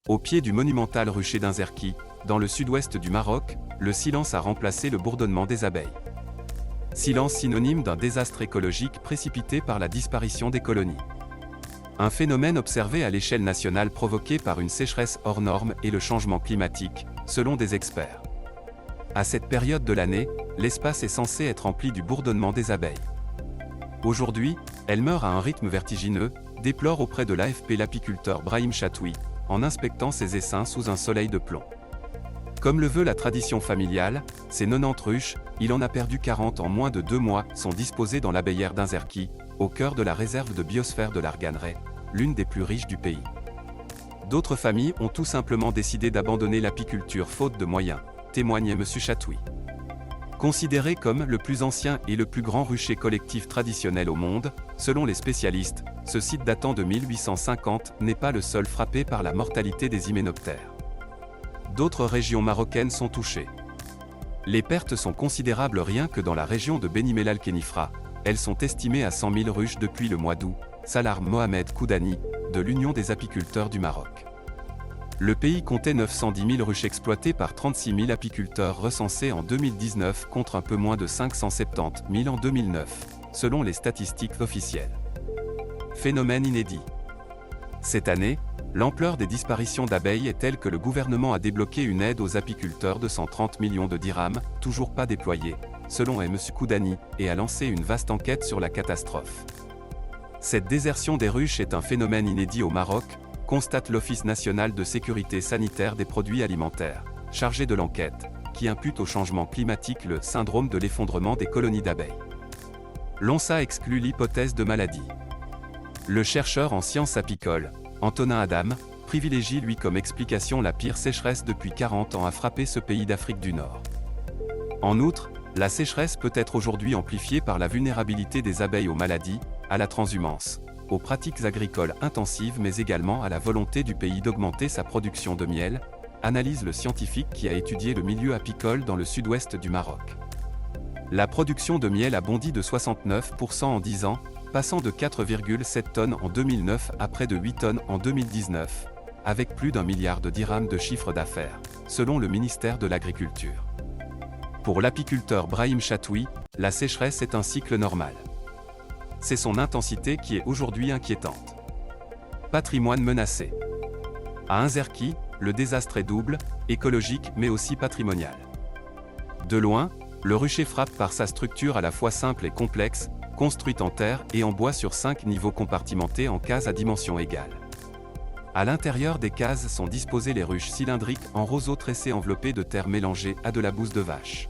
Au pied du monumental rucher d'Inzerki, dans le sud-ouest du Maroc, le silence a remplacé le bourdonnement des abeilles. Silence synonyme d'un désastre écologique précipité par la disparition des colonies. Un phénomène observé à l'échelle nationale provoqué par une sécheresse hors norme et le changement climatique, selon des experts. À cette période de l'année, l'espace est censé être rempli du bourdonnement des abeilles. Aujourd'hui, elles meurent à un rythme vertigineux, déplore auprès de l'AFP l'apiculteur Brahim Chatoui, en inspectant ses essaims sous un soleil de plomb. Comme le veut la tradition familiale, ces 90 ruches, il en a perdu 40 en moins de 2 mois, sont disposées dans l'abbaye d'Inzerki, au cœur de la réserve de biosphère de l'Arganray, l'une des plus riches du pays. D'autres familles ont tout simplement décidé d'abandonner l'apiculture faute de moyens, témoigne M. Chatoui. Considéré comme le plus ancien et le plus grand rucher collectif traditionnel au monde, selon les spécialistes, ce site datant de 1850 n'est pas le seul frappé par la mortalité des hyménoptères. D'autres régions marocaines sont touchées. Les pertes sont considérables rien que dans la région de Beni Mellal Khénifra. Elles sont estimées à 100 000 ruches depuis le mois d'août, s'alarme Mohamed Koudani, de l'Union des apiculteurs du Maroc. Le pays comptait 910 000 ruches exploitées par 36 000 apiculteurs recensés en 2019 contre un peu moins de 570 000 en 2009, selon les statistiques officielles. Phénomène inédit. Cette année, l'ampleur des disparitions d'abeilles est telle que le gouvernement a débloqué une aide aux apiculteurs de 130 millions de dirhams, toujours pas déployée, selon M. Koudani, et a lancé une vaste enquête sur la catastrophe. Cette désertion des ruches est un phénomène inédit au Maroc, constate l'Office national de sécurité sanitaire des produits alimentaires, chargé de l'enquête, qui impute au changement climatique le syndrome de l'effondrement des colonies d'abeilles. L'ONSA exclut l'hypothèse de maladie. Le chercheur en sciences apicoles, Antonin Adam, privilégie lui comme explication la pire sécheresse depuis 40 ans à frapper ce pays d'Afrique du Nord. En outre, la sécheresse peut être aujourd'hui amplifiée par la vulnérabilité des abeilles aux maladies, à la transhumance, aux pratiques agricoles intensives mais également à la volonté du pays d'augmenter sa production de miel, analyse le scientifique qui a étudié le milieu apicole dans le sud-ouest du Maroc. La production de miel a bondi de 69% en 10 ans, passant de 4,7 tonnes en 2009 à près de 8 tonnes en 2019, avec plus d'1 milliard de dirhams de chiffre d'affaires, selon le ministère de l'Agriculture. Pour l'apiculteur Brahim Chatoui, la sécheresse est un cycle normal. C'est son intensité qui est aujourd'hui inquiétante. Patrimoine menacé. À Inzerki, le désastre est double, écologique mais aussi patrimonial. De loin, le rucher frappe par sa structure à la fois simple et complexe, construite en terre et en bois sur 5 niveaux compartimentés en cases à dimension égale. À l'intérieur des cases sont disposées les ruches cylindriques en roseaux tressés enveloppés de terre mélangée à de la bouse de vache.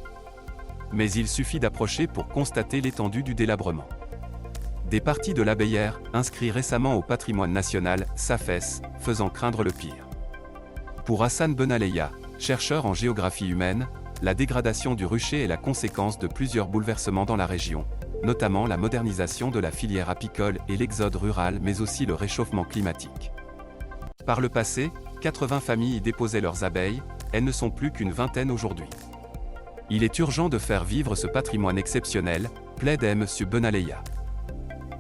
Mais il suffit d'approcher pour constater l'étendue du délabrement. Des parties de l'abbaye, inscrits récemment au patrimoine national, s'affaissent, faisant craindre le pire. Pour Hassan Benaleya, chercheur en géographie humaine, la dégradation du rucher est la conséquence de plusieurs bouleversements dans la région, notamment la modernisation de la filière apicole et l'exode rural mais aussi le réchauffement climatique. Par le passé, 80 familles y déposaient leurs abeilles, elles ne sont plus qu'une vingtaine aujourd'hui. Il est urgent de faire vivre ce patrimoine exceptionnel, plaide M. Benaleya.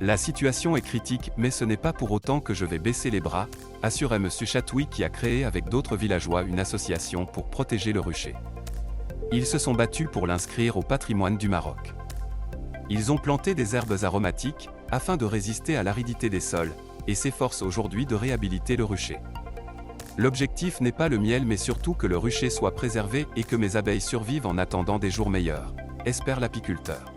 La situation est critique mais ce n'est pas pour autant que je vais baisser les bras, assure M. Chatoui qui a créé avec d'autres villageois une association pour protéger le rucher. Ils se sont battus pour l'inscrire au patrimoine du Maroc. Ils ont planté des herbes aromatiques, afin de résister à l'aridité des sols, et s'efforcent aujourd'hui de réhabiliter le rucher. L'objectif n'est pas le miel mais surtout que le rucher soit préservé et que mes abeilles survivent en attendant des jours meilleurs, espère l'apiculteur.